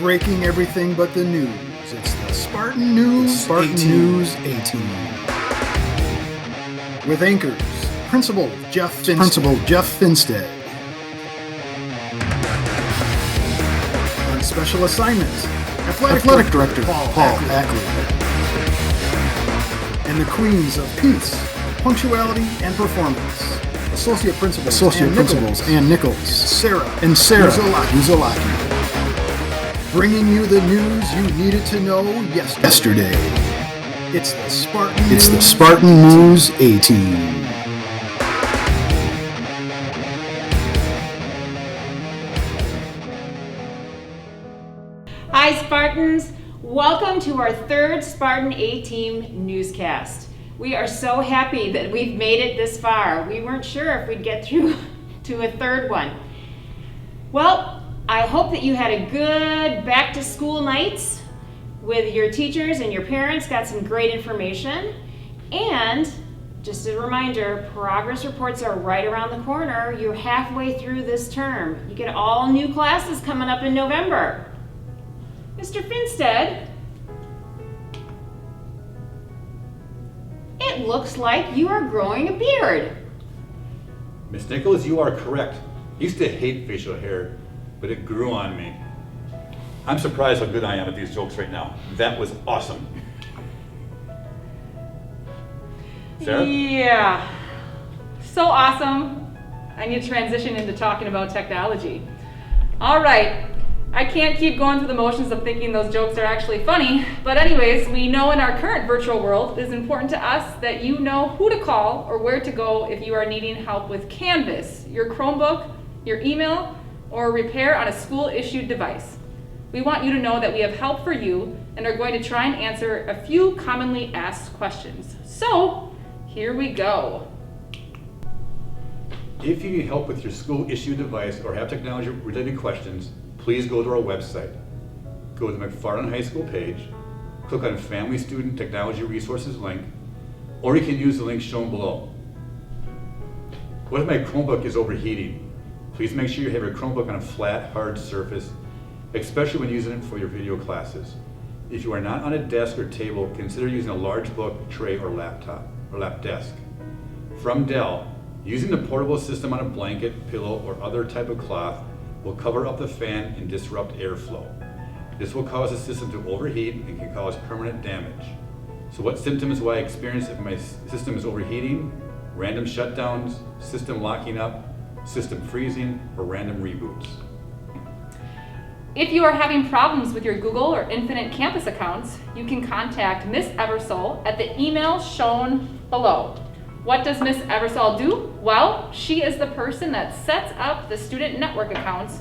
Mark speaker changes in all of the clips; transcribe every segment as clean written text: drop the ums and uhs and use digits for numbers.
Speaker 1: breaking everything but the news. It's the Spartan News 18. With anchors, Principal Jeff Finstead. On special assignment, Athletic Director Paul Ackley. And the Queens of Peace, Punctuality and Performance, Associate Principals Ann Nichols, Sarah Uzolaki. Bringing you the news you needed to know yesterday. It's the Spartan News 18.
Speaker 2: Hi Spartans, welcome to our third Spartan A-Team newscast. We are so happy that we've made it this far. We weren't sure if we'd get through to a third one. Well, I hope that you had a good back to school nights with your teachers and your parents, got some great information. And just a reminder, progress reports are right around the corner. You're halfway through this term. You get all new classes coming up in November. Mr. Finstead, it looks like you are growing a beard.
Speaker 3: Miss Nichols, you are correct. I used to hate facial hair, but it grew on me. I'm surprised how good I am at these jokes right now. That was awesome. Sarah?
Speaker 4: Yeah, so awesome. I need to transition into talking about technology. All right, I can't keep going through the motions of thinking those jokes are actually funny, but anyways, we know in our current virtual world, it is important to us that you know who to call or where to go if you are needing help with Canvas, your Chromebook, your email, or repair on a school-issued device. We want you to know that we have help for you and are going to try and answer a few commonly asked questions. So, here we go.
Speaker 3: If you need help with your school-issued device or have technology-related questions, please go to our website. Go to the McFarland High School page, click on Family Student Technology Resources link, or you can use the link shown below. What if my Chromebook is overheating? Please make sure you have your Chromebook on a flat, hard surface, especially when using it for your video classes. If you are not on a desk or table, consider using a large book, tray, or lap desk. From Dell, using the portable system on a blanket, pillow, or other type of cloth will cover up the fan and disrupt airflow. This will cause the system to overheat and can cause permanent damage. So what symptoms will I experience if my system is overheating? Random shutdowns, system locking up, system freezing, or random reboots.
Speaker 4: If you are having problems with your Google or Infinite Campus accounts, you can contact Miss Eversole at the email shown below. What does Miss Eversole do? Well, she is the person that sets up the student network accounts,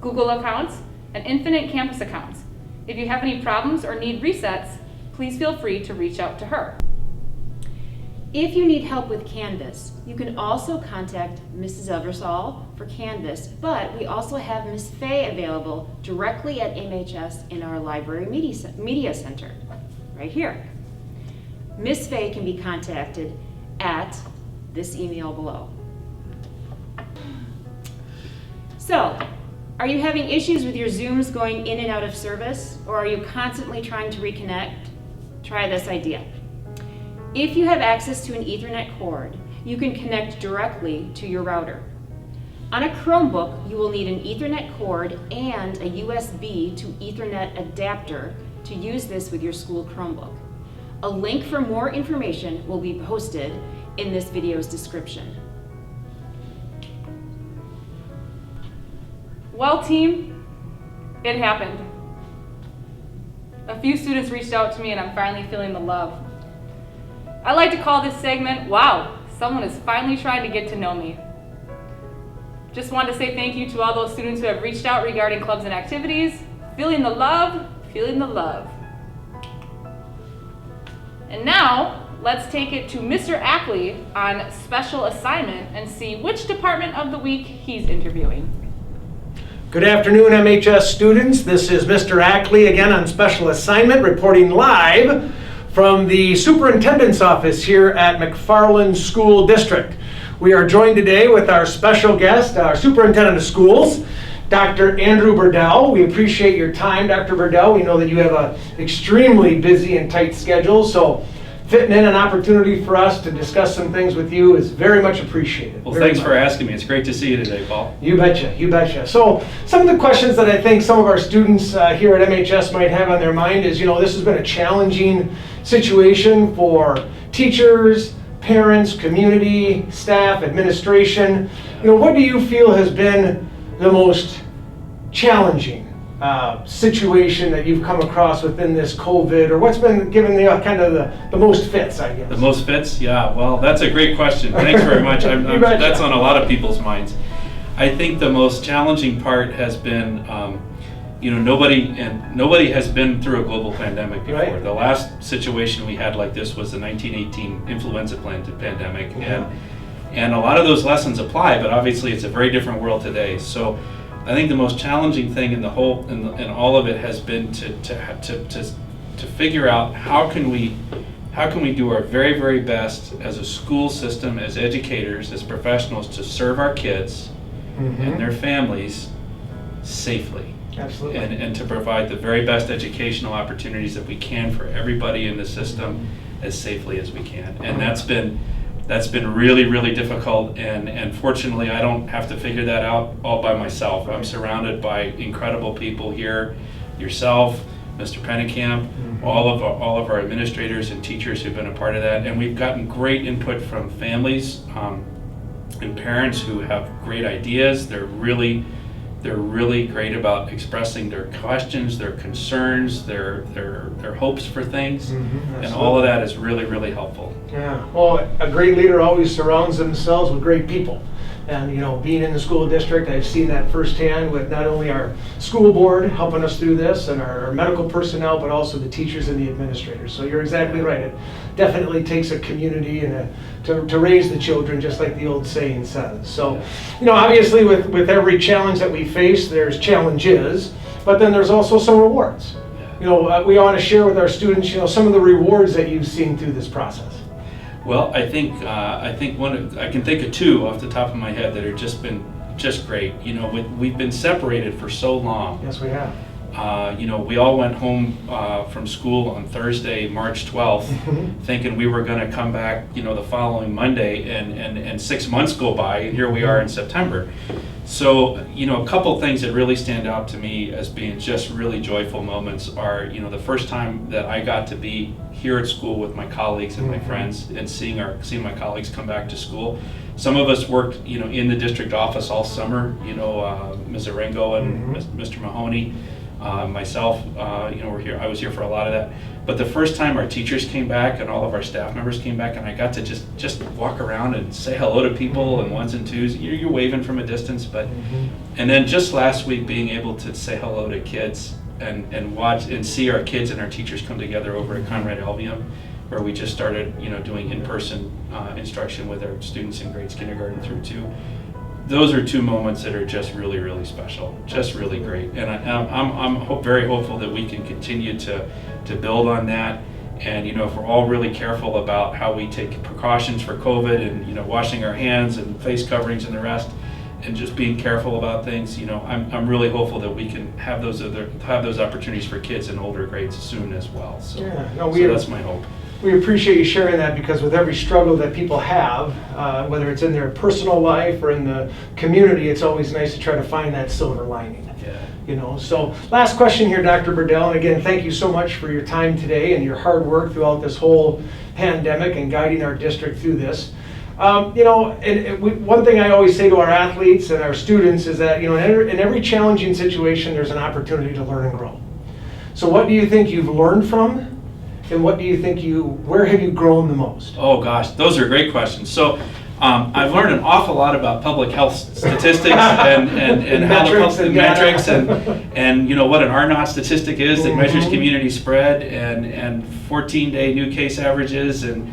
Speaker 4: Google accounts, and Infinite Campus accounts. If you have any problems or need resets, please feel free to reach out to her.
Speaker 2: If you need help with Canvas, you can also contact Mrs. Eversole for Canvas, but we also have Miss Fay available directly at MHS in our Library Media Center, right here. Miss Fay can be contacted at this email below. So, are you having issues with your Zooms going in and out of service, or are you constantly trying to reconnect? Try this idea. If you have access to an Ethernet cord, you can connect directly to your router. On a Chromebook, you will need an Ethernet cord and a USB to Ethernet adapter to use this with your school Chromebook. A link for more information will be posted in this video's description.
Speaker 4: Well, team, it happened. A few students reached out to me and I'm finally feeling the love. I like to call this segment, Wow, someone is finally trying to get to know me. Just wanted to say thank you to all those students who have reached out regarding clubs and activities. Feeling the love, feeling the love. And now, let's take it to Mr. Ackley on special assignment and see which department of the week he's interviewing.
Speaker 5: Good afternoon, MHS students. This is Mr. Ackley again on special assignment, reporting live from the Superintendent's office here at McFarland School District. We are joined today with our special guest, our Superintendent of Schools, Dr. Andrew Burdell. We appreciate your time, Dr. Burdell. We know that you have an extremely busy and tight schedule, so fitting in an opportunity for us to discuss some things with you is very much appreciated.
Speaker 6: Well, thanks for asking me. It's great to see you today, Paul.
Speaker 5: You betcha, you betcha. So some of the questions that I think some of our students here at MHS might have on their mind is, this has been a challenging situation for teachers, parents, community, staff, administration. What do you feel has been the most challenging situation that you've come across within this COVID, or what's been given the kind of the most fits, I guess?
Speaker 6: The most fits? Yeah, well, that's a great question. Thanks very much. That's on a lot of people's minds. I think the most challenging part has been, nobody has been through a global pandemic before.
Speaker 5: Right.
Speaker 6: The last situation we had like this was the 1918 influenza pandemic, and a lot of those lessons apply, but obviously it's a very different world today. So I think the most challenging thing in all of it has been to figure out how can we do our very, very best as a school system, as educators, as professionals, to serve our kids and their families safely.
Speaker 5: Absolutely.
Speaker 6: And to provide the very best educational opportunities that we can for everybody in the system as safely as we can. And that's been really, really difficult, and fortunately I don't have to figure that out all by myself. I'm surrounded by incredible people here, yourself, Mr. Pennekamp, all of our administrators and teachers who've been a part of that, and we've gotten great input from families and parents who have great ideas. They're really great about expressing their questions, their concerns, their hopes for things, and all of that is really, really helpful.
Speaker 5: Yeah, well, a great leader always surrounds themselves with great people. And being in the school district, I've seen that firsthand with not only our school board helping us through this and our medical personnel, but also the teachers and the administrators. So you're exactly right. It definitely takes a community and to raise the children, just like the old saying says. So, obviously with every challenge that we face, there's challenges, but then there's also some rewards. We want to share with our students, some of the rewards that you've seen through this process.
Speaker 6: Well, I think I can think of two off the top of my head that have just great. We've been separated for so long.
Speaker 5: Yes, we have.
Speaker 6: We all went home from school on Thursday, March 12th, thinking we were going to come back, the following Monday, and 6 months go by, and here we are in September. So, a couple things that really stand out to me as being just really joyful moments are, the first time that I got to be here at school with my colleagues and my friends, and seeing my colleagues come back to school. Some of us worked, in the district office all summer, Ms. Arengo and Mr. Mahoney. Myself, we're here. I was here for a lot of that. But the first time our teachers came back and all of our staff members came back, and I got to just walk around and say hello to people and ones and twos. You're waving from a distance, but and then just last week being able to say hello to kids and watch and see our kids and our teachers come together over at Conrad Albion, where we just started doing in-person instruction with our students in grades kindergarten through 2. Those are two moments that are just really, really special, just really great. And I'm very hopeful that we can continue to build on that. And if we're all really careful about how we take precautions for COVID and washing our hands and face coverings and the rest, and just being careful about things, I'm really hopeful that we can have those opportunities for kids in older grades soon as well. So, so that's my hope.
Speaker 5: We appreciate you sharing that, because with every struggle that people have, whether it's in their personal life or in the community, it's always nice to try to find that silver lining. Yeah. So last question here, Dr. Burdell, and again, thank you so much for your time today and your hard work throughout this whole pandemic and guiding our district through this. One thing I always say to our athletes and our students is that in every challenging situation, there's an opportunity to learn and grow. So what do you think you've learned from? And what do you think where have you grown the most?
Speaker 6: Oh gosh, those are great questions. So I've learned an awful lot about public health statistics and how the metrics and what an R0 statistic is that measures community spread and 14-day new case averages and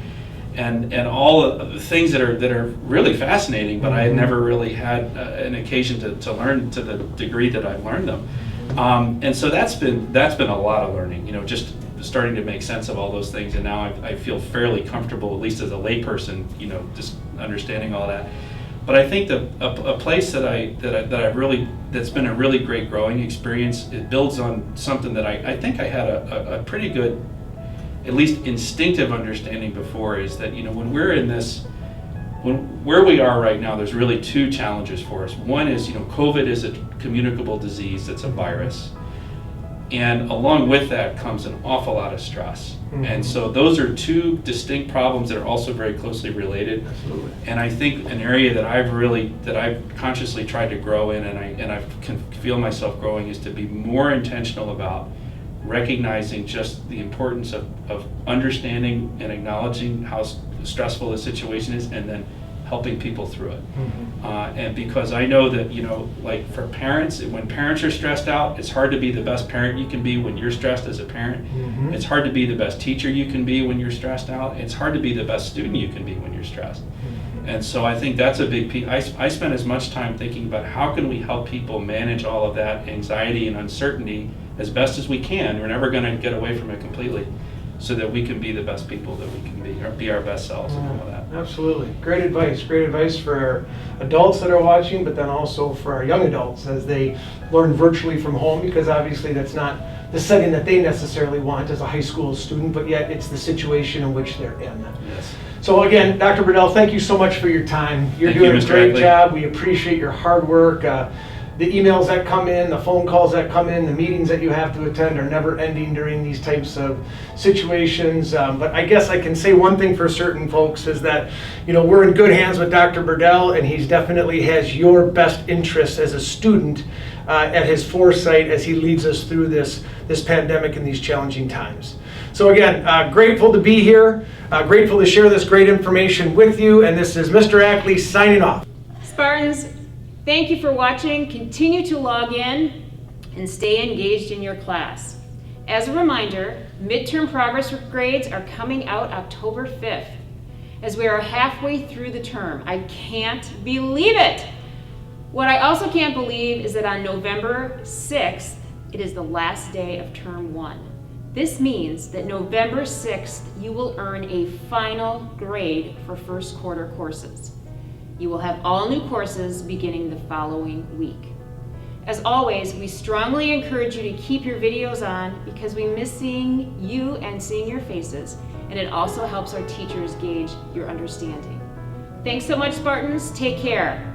Speaker 6: all of the things that are really fascinating, but I had never really had an occasion to learn to the degree that I've learned them. And so that's been a lot of learning, just starting to make sense of all those things, and now I feel fairly comfortable, at least as a layperson, just understanding all that. But I think a place that's been a really great growing experience, it builds on something that I think I had a pretty good, at least instinctive understanding before, is that, when we're in this, where we are right now, there's really two challenges for us. One is, COVID is a communicable disease, it's a virus. And along with that comes an awful lot of stress. Mm-hmm. And so those are two distinct problems that are also very closely related.
Speaker 5: Absolutely.
Speaker 6: And I think an area that I've consciously tried to grow in, and I can feel myself growing, is to be more intentional about recognizing just the importance of understanding and acknowledging how stressful the situation is, and then helping people through it. Mm-hmm. And because I know that, like for parents, when parents are stressed out, it's hard to be the best parent you can be when you're stressed as a parent. Mm-hmm. It's hard to be the best teacher you can be when you're stressed out. It's hard to be the best student you can be when you're stressed. Mm-hmm. And so I think that's a big piece. I spend as much time thinking about how can we help people manage all of that anxiety and uncertainty as best as we can. We're never going to get away from it completely, so that we can be the best people that we can be, or be our best selves and all of that.
Speaker 5: Absolutely. Great advice for our adults that are watching, but then also for our young adults as they learn virtually from home, because obviously that's not the setting that they necessarily want as a high school student, but yet it's the situation in which they're in.
Speaker 6: Yes.
Speaker 5: So again, Dr. Burdell, thank you so much for your time. You're doing a great job. We appreciate your hard work. The emails that come in, the phone calls that come in, the meetings that you have to attend are never ending during these types of situations. But I guess I can say one thing for certain folks is that, we're in good hands with Dr. Burdell, and he's definitely has your best interests as a student at his foresight as he leads us through this pandemic and these challenging times. So again, grateful to be here, grateful to share this great information with you, and this is Mr. Ackley signing off.
Speaker 2: Spartans, thank you for watching. Continue to log in and stay engaged in your class. As a reminder, midterm progress grades are coming out October 5th. As we are halfway through the term, I can't believe it. What I also can't believe is that on November 6th, it is the last day of term 1. This means that November 6th, you will earn a final grade for first quarter courses. You will have all new courses beginning the following week. As always, we strongly encourage you to keep your videos on because we miss seeing you and seeing your faces, and it also helps our teachers gauge your understanding. Thanks so much, Spartans. Take care.